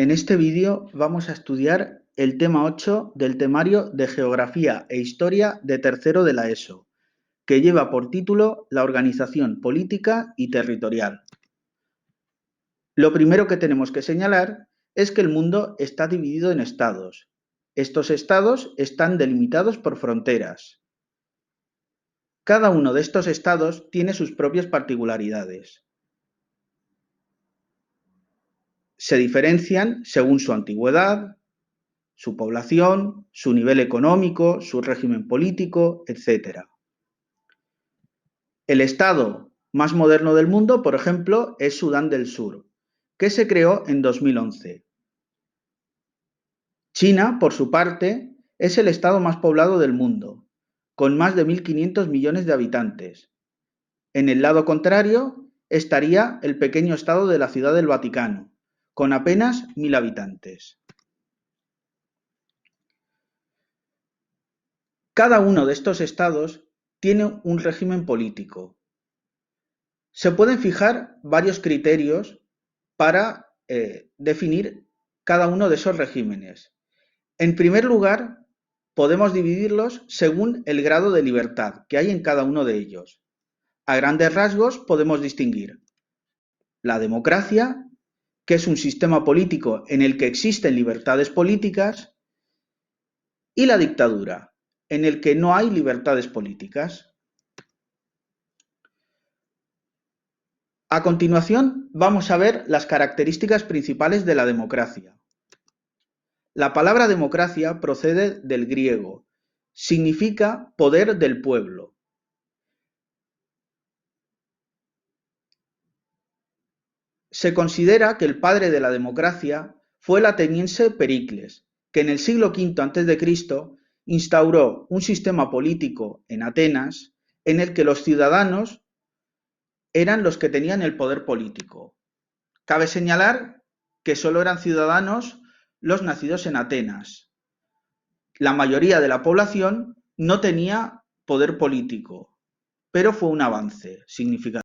En este vídeo vamos a estudiar el tema 8 del temario de Geografía e Historia de tercero de la ESO, que lleva por título la organización política y territorial. Lo primero que tenemos que señalar es que el mundo está dividido en estados. Estos estados están delimitados por fronteras. Cada uno de estos estados tiene sus propias particularidades. Se diferencian según su antigüedad, su población, su nivel económico, su régimen político, etc. El estado más moderno del mundo, por ejemplo, es Sudán del Sur, que se creó en 2011. China, por su parte, es el estado más poblado del mundo, con más de 1.500 millones de habitantes. En el lado contrario estaría el pequeño estado de la Ciudad del Vaticano, con apenas 1.000 habitantes. Cada uno de estos estados tiene un régimen político. Se pueden fijar varios criterios para definir cada uno de esos regímenes. En primer lugar, podemos dividirlos según el grado de libertad que hay en cada uno de ellos. A grandes rasgos podemos distinguir la democracia, que es un sistema político en el que existen libertades políticas, y la dictadura, en el que no hay libertades políticas. A continuación, vamos a ver las características principales de la democracia. La palabra democracia procede del griego. Significa poder del pueblo. Se considera que el padre de la democracia fue el ateniense Pericles, que en el siglo V a.C. instauró un sistema político en Atenas en el que los ciudadanos eran los que tenían el poder político. Cabe señalar que solo eran ciudadanos los nacidos en Atenas. La mayoría de la población no tenía poder político, pero fue un avance significativo.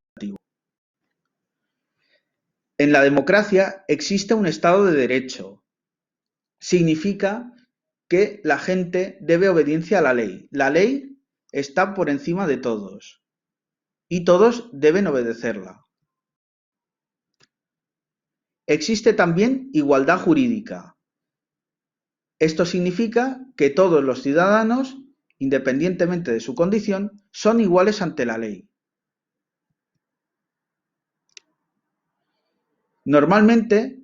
En la democracia existe un Estado de Derecho. Significa que la gente debe obediencia a la ley. La ley está por encima de todos y todos deben obedecerla. Existe también igualdad jurídica. Esto significa que todos los ciudadanos, independientemente de su condición, son iguales ante la ley. Normalmente,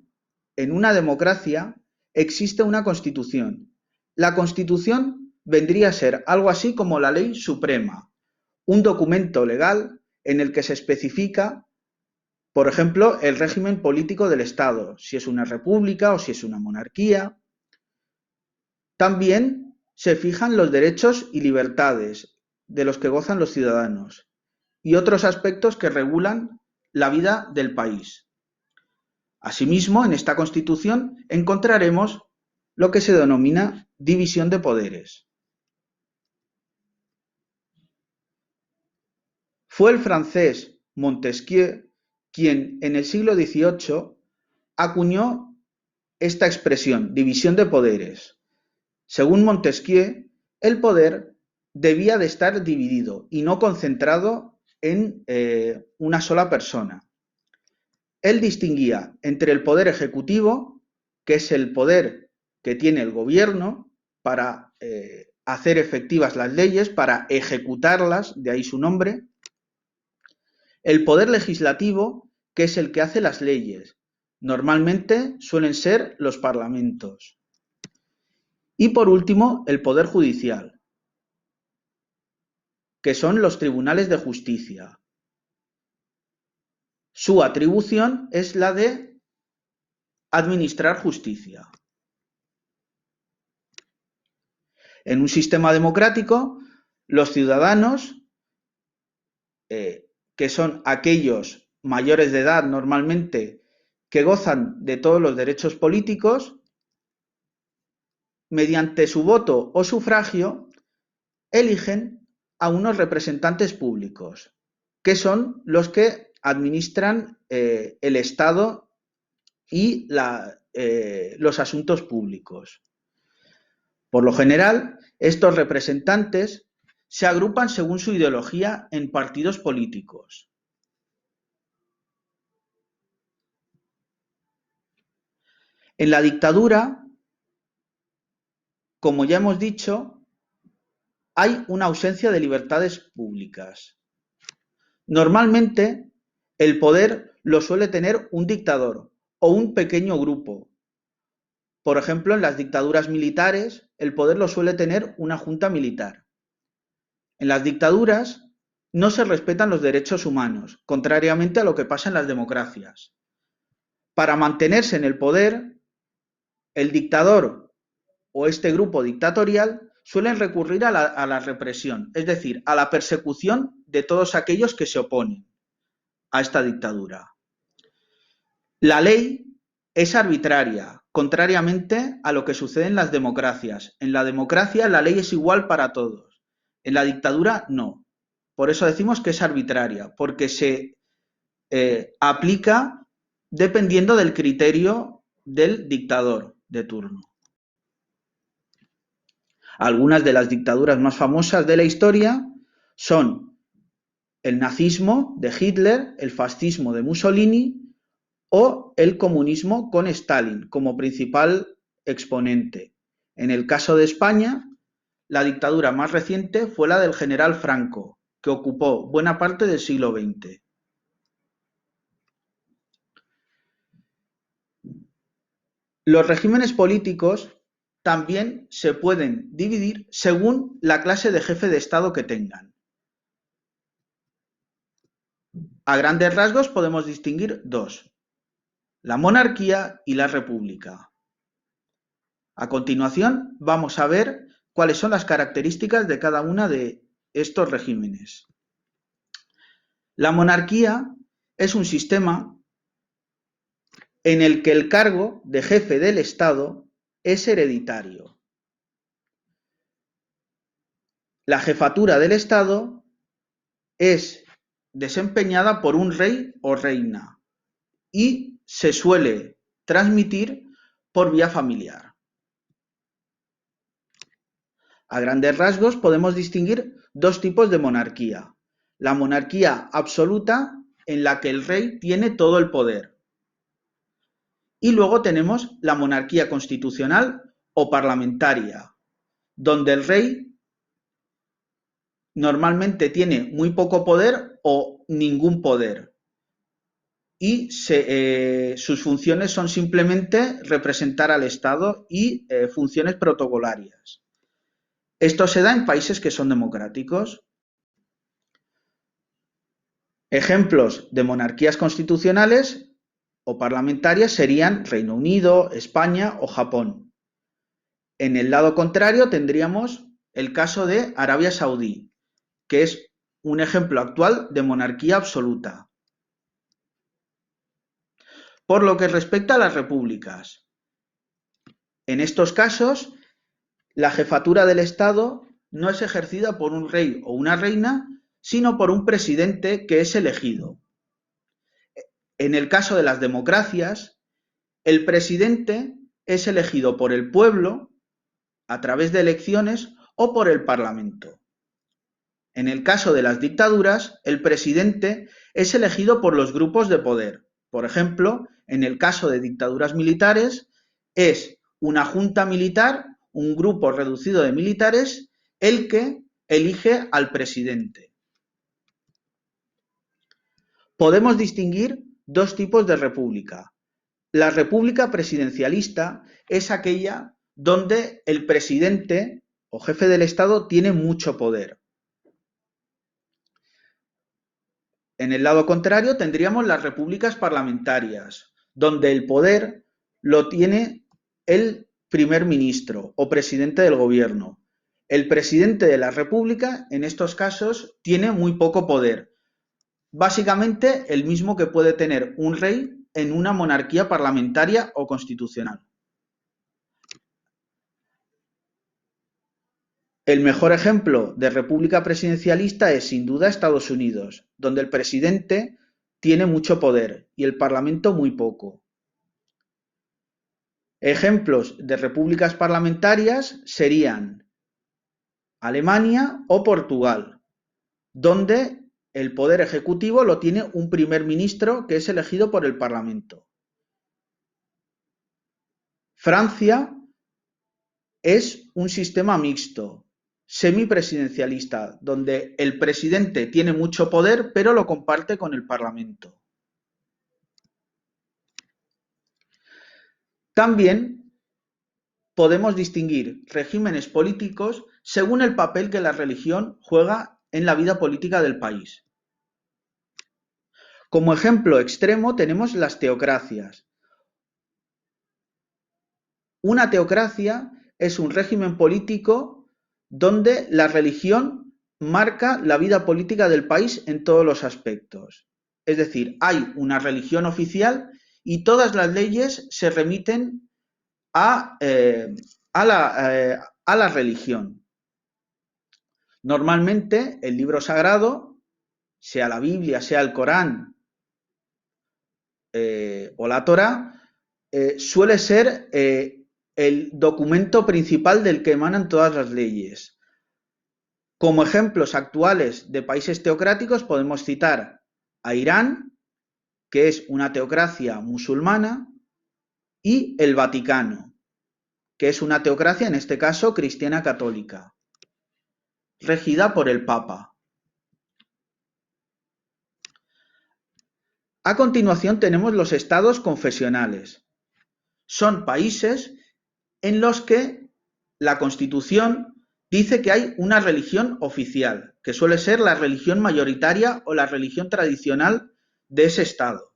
en una democracia existe una constitución. La constitución vendría a ser algo así como la ley suprema, un documento legal en el que se especifica, por ejemplo, el régimen político del Estado, si es una república o si es una monarquía. También se fijan los derechos y libertades de los que gozan los ciudadanos y otros aspectos que regulan la vida del país. Asimismo, en esta Constitución encontraremos lo que se denomina división de poderes. Fue el francés Montesquieu quien en el siglo XVIII acuñó esta expresión, división de poderes. Según Montesquieu, el poder debía de estar dividido y no concentrado en una sola persona. Él distinguía entre el poder ejecutivo, que es el poder que tiene el gobierno para hacer efectivas las leyes, para ejecutarlas, de ahí su nombre, el poder legislativo, que es el que hace las leyes. Normalmente suelen ser los parlamentos. Y por último, el poder judicial, que son los tribunales de justicia. Su atribución es la de administrar justicia. En un sistema democrático, los ciudadanos, que son aquellos mayores de edad normalmente que gozan de todos los derechos políticos, mediante su voto o sufragio, eligen a unos representantes públicos, que son los que administran el Estado y los asuntos públicos. Por lo general, estos representantes se agrupan según su ideología en partidos políticos. En la dictadura, como ya hemos dicho, hay una ausencia de libertades públicas. Normalmente, el poder lo suele tener un dictador o un pequeño grupo. Por ejemplo, en las dictaduras militares, el poder lo suele tener una junta militar. En las dictaduras no se respetan los derechos humanos, contrariamente a lo que pasa en las democracias. Para mantenerse en el poder, el dictador o este grupo dictatorial suelen recurrir a la represión, es decir, a la persecución de todos aquellos que se oponen a esta dictadura. La ley es arbitraria, contrariamente a lo que sucede en las democracias. En la democracia la ley es igual para todos, en la dictadura no. Por eso decimos que es arbitraria, porque se aplica dependiendo del criterio del dictador de turno. Algunas de las dictaduras más famosas de la historia son el nazismo de Hitler, el fascismo de Mussolini o el comunismo con Stalin como principal exponente. En el caso de España, la dictadura más reciente fue la del general Franco, que ocupó buena parte del siglo XX. Los regímenes políticos también se pueden dividir según la clase de jefe de Estado que tengan. A grandes rasgos podemos distinguir dos: la monarquía y la república. A continuación vamos a ver cuáles son las características de cada una de estos regímenes. La monarquía es un sistema en el que el cargo de jefe del Estado es hereditario. La jefatura del Estado es desempeñada por un rey o reina y se suele transmitir por vía familiar. A grandes rasgos podemos distinguir dos tipos de monarquía: la monarquía absoluta, en la que el rey tiene todo el poder, y luego tenemos la monarquía constitucional o parlamentaria, donde el rey normalmente tiene muy poco poder o ningún poder y sus funciones son simplemente representar al Estado y funciones protocolarias. Esto se da en países que son democráticos. Ejemplos de monarquías constitucionales o parlamentarias serían Reino Unido, España o Japón. En el lado contrario tendríamos el caso de Arabia Saudí, que es un ejemplo actual de monarquía absoluta. Por lo que respecta a las repúblicas, en estos casos, la jefatura del Estado no es ejercida por un rey o una reina, sino por un presidente que es elegido. En el caso de las democracias, el presidente es elegido por el pueblo a través de elecciones o por el Parlamento. En el caso de las dictaduras, el presidente es elegido por los grupos de poder. Por ejemplo, en el caso de dictaduras militares, es una junta militar, un grupo reducido de militares, el que elige al presidente. Podemos distinguir dos tipos de república. La república presidencialista es aquella donde el presidente o jefe del Estado tiene mucho poder. En el lado contrario tendríamos las repúblicas parlamentarias, donde el poder lo tiene el primer ministro o presidente del gobierno. El presidente de la república, en estos casos, tiene muy poco poder. Básicamente el mismo que puede tener un rey en una monarquía parlamentaria o constitucional. El mejor ejemplo de república presidencialista es sin duda Estados Unidos, donde el presidente tiene mucho poder y el parlamento muy poco. Ejemplos de repúblicas parlamentarias serían Alemania o Portugal, donde el poder ejecutivo lo tiene un primer ministro que es elegido por el Parlamento. Francia es un sistema mixto, semipresidencialista, donde el presidente tiene mucho poder, pero lo comparte con el Parlamento. También podemos distinguir regímenes políticos según el papel que la religión juega en la vida política del país. Como ejemplo extremo tenemos las teocracias. Una teocracia es un régimen político donde la religión marca la vida política del país en todos los aspectos. Es decir, hay una religión oficial y todas las leyes se remiten a la religión. Normalmente el libro sagrado, sea la Biblia, sea el Corán o la Torá, suele ser el documento principal del que emanan todas las leyes. Como ejemplos actuales de países teocráticos podemos citar a Irán, que es una teocracia musulmana, y el Vaticano, que es una teocracia, en este caso, cristiana católica, regida por el Papa. A continuación tenemos los estados confesionales. Son países en los que la Constitución dice que hay una religión oficial, que suele ser la religión mayoritaria o la religión tradicional de ese estado.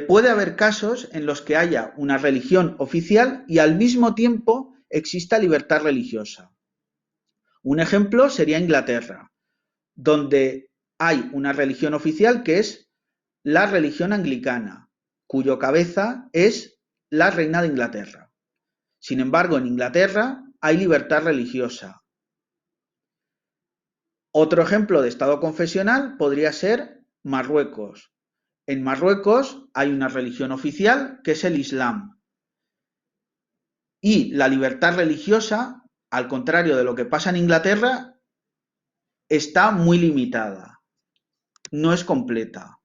Puede haber casos en los que haya una religión oficial y al mismo tiempo exista libertad religiosa. Un ejemplo sería Inglaterra, donde hay una religión oficial que es la religión anglicana, cuyo cabeza es la reina de Inglaterra. Sin embargo, en Inglaterra hay libertad religiosa. Otro ejemplo de estado confesional podría ser Marruecos. En Marruecos hay una religión oficial que es el Islam. Y la libertad religiosa, al contrario de lo que pasa en Inglaterra, está muy limitada. No es completa.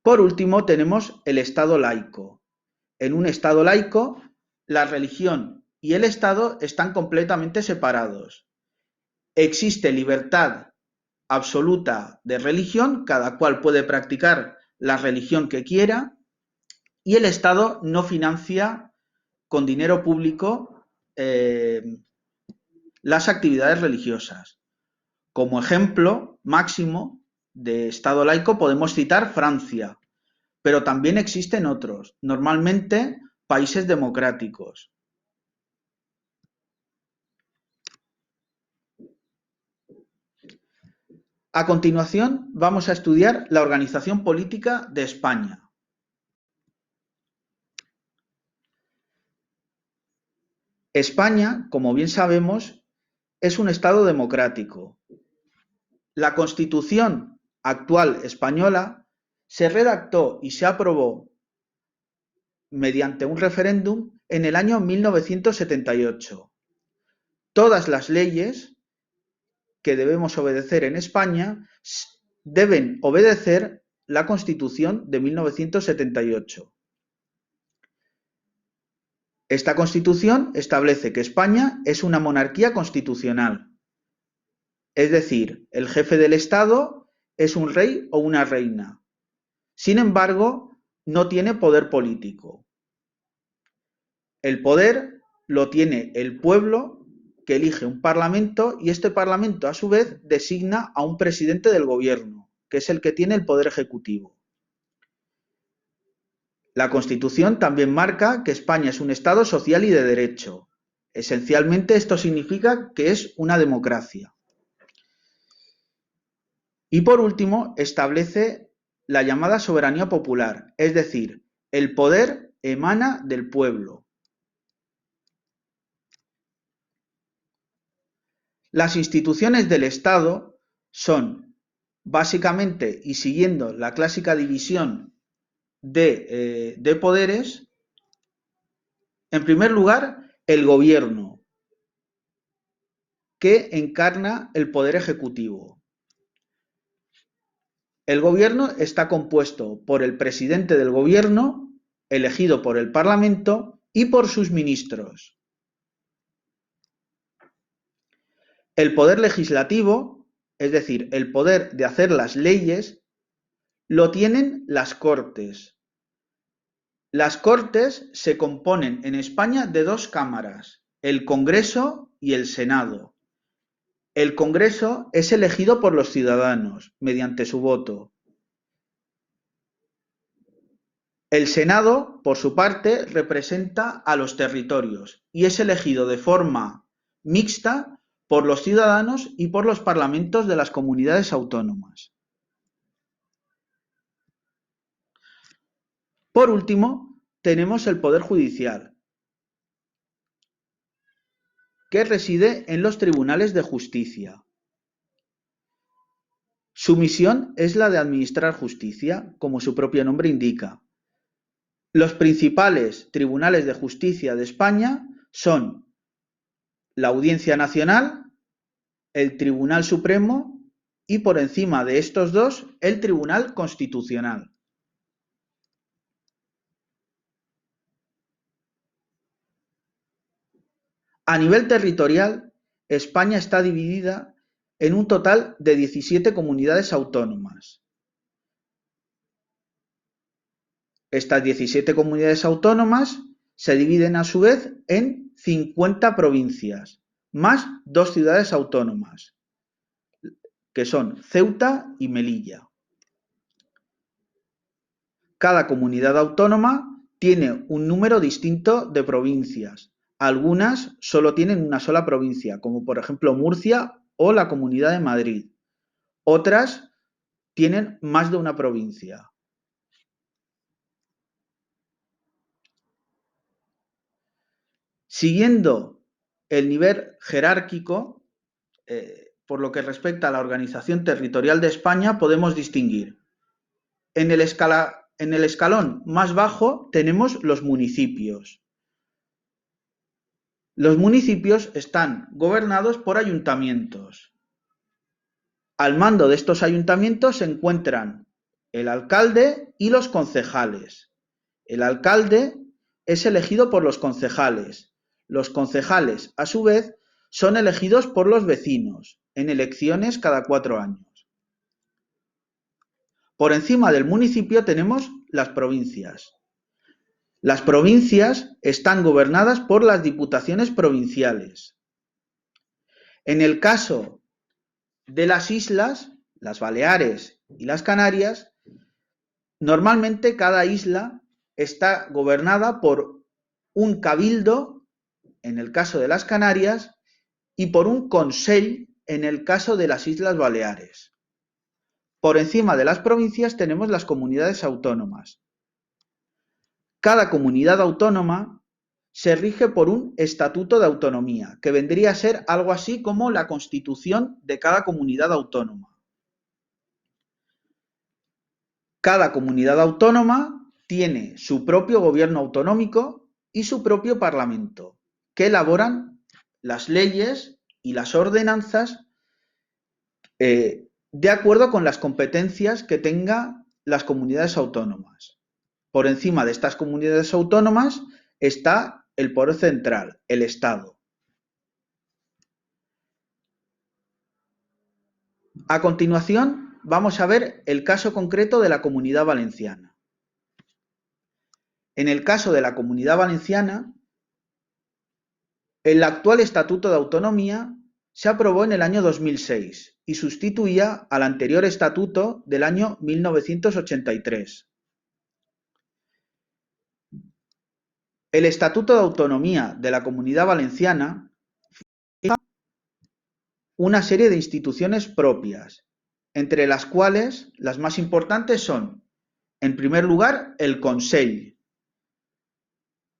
Por último, tenemos el Estado laico. En un Estado laico, la religión y el Estado están completamente separados. Existe libertad absoluta de religión, cada cual puede practicar la religión que quiera, y el Estado no financia con dinero público las actividades religiosas. Como ejemplo máximo de Estado laico podemos citar Francia, pero también existen otros, normalmente países democráticos. A continuación, vamos a estudiar la organización política de España. España, como bien sabemos, es un Estado democrático. La Constitución actual española se redactó y se aprobó mediante un referéndum en el año 1978. Todas las leyes que debemos obedecer en España deben obedecer la Constitución de 1978. Esta Constitución establece que España es una monarquía constitucional. Es decir, el jefe del Estado es un rey o una reina. Sin embargo, no tiene poder político. El poder lo tiene el pueblo, que elige un parlamento, y este parlamento a su vez designa a un presidente del gobierno, que es el que tiene el poder ejecutivo. La Constitución también marca que España es un Estado social y de derecho. Esencialmente esto significa que es una democracia. Y por último, establece la llamada soberanía popular, es decir, el poder emana del pueblo. Las instituciones del Estado son básicamente, y siguiendo la clásica división de poderes, en primer lugar, el gobierno, que encarna el poder ejecutivo. El gobierno está compuesto por el presidente del gobierno, elegido por el Parlamento, y por sus ministros. El poder legislativo, es decir, el poder de hacer las leyes, lo tienen las Cortes. Las Cortes se componen en España de dos cámaras, el Congreso y el Senado. El Congreso es elegido por los ciudadanos mediante su voto. El Senado, por su parte, representa a los territorios y es elegido de forma mixta por los ciudadanos y por los parlamentos de las comunidades autónomas. Por último, tenemos el Poder Judicial, que reside en los tribunales de justicia. Su misión es la de administrar justicia, como su propio nombre indica. Los principales tribunales de justicia de España son la Audiencia Nacional, el Tribunal Supremo y, por encima de estos dos, el Tribunal Constitucional. A nivel territorial, España está dividida en un total de 17 comunidades autónomas. Estas 17 comunidades autónomas se dividen a su vez en 50 provincias, más 2 ciudades autónomas, que son Ceuta y Melilla. Cada comunidad autónoma tiene un número distinto de provincias. Algunas solo tienen una sola provincia, como por ejemplo Murcia o la Comunidad de Madrid. Otras tienen más de una provincia. Siguiendo el nivel jerárquico, por lo que respecta a la organización territorial de España, podemos distinguir. En el escalón más bajo tenemos los municipios. Los municipios están gobernados por ayuntamientos. Al mando de estos ayuntamientos se encuentran el alcalde y los concejales. El alcalde es elegido por los concejales. Los concejales, a su vez, son elegidos por los vecinos, en elecciones cada 4 años. Por encima del municipio tenemos las provincias. Las provincias están gobernadas por las diputaciones provinciales. En el caso de las islas, las Baleares y las Canarias, normalmente cada isla está gobernada por un cabildo, en el caso de las Canarias, y por un consell, en el caso de las Islas Baleares. Por encima de las provincias tenemos las comunidades autónomas. Cada comunidad autónoma se rige por un estatuto de autonomía, que vendría a ser algo así como la constitución de cada comunidad autónoma. Cada comunidad autónoma tiene su propio gobierno autonómico y su propio parlamento, que elaboran las leyes y las ordenanzas de acuerdo con las competencias que tengan las comunidades autónomas. Por encima de estas comunidades autónomas está el poder central, el Estado. A continuación, vamos a ver el caso concreto de la Comunidad Valenciana. En el caso de la Comunidad Valenciana, el actual Estatuto de Autonomía se aprobó en el año 2006 y sustituía al anterior estatuto del año 1983. El Estatuto de Autonomía de la Comunidad Valenciana fija una serie de instituciones propias, entre las cuales las más importantes son, en primer lugar, el Consell,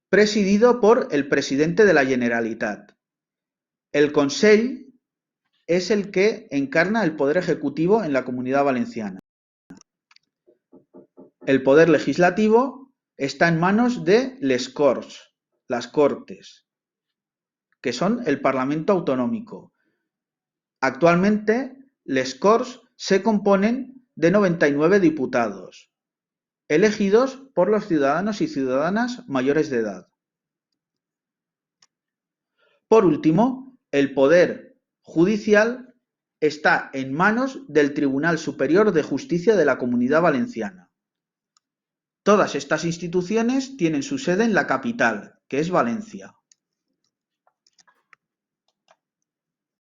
presidido por el presidente de la Generalitat. El Consell es el que encarna el poder ejecutivo en la Comunidad Valenciana. El poder legislativo está en manos de les Corts, las Cortes, que son el Parlamento Autonómico. Actualmente, les Corts se componen de 99 diputados, elegidos por los ciudadanos y ciudadanas mayores de edad. Por último, el poder judicial está en manos del Tribunal Superior de Justicia de la Comunidad Valenciana. Todas estas instituciones tienen su sede en la capital, que es Valencia.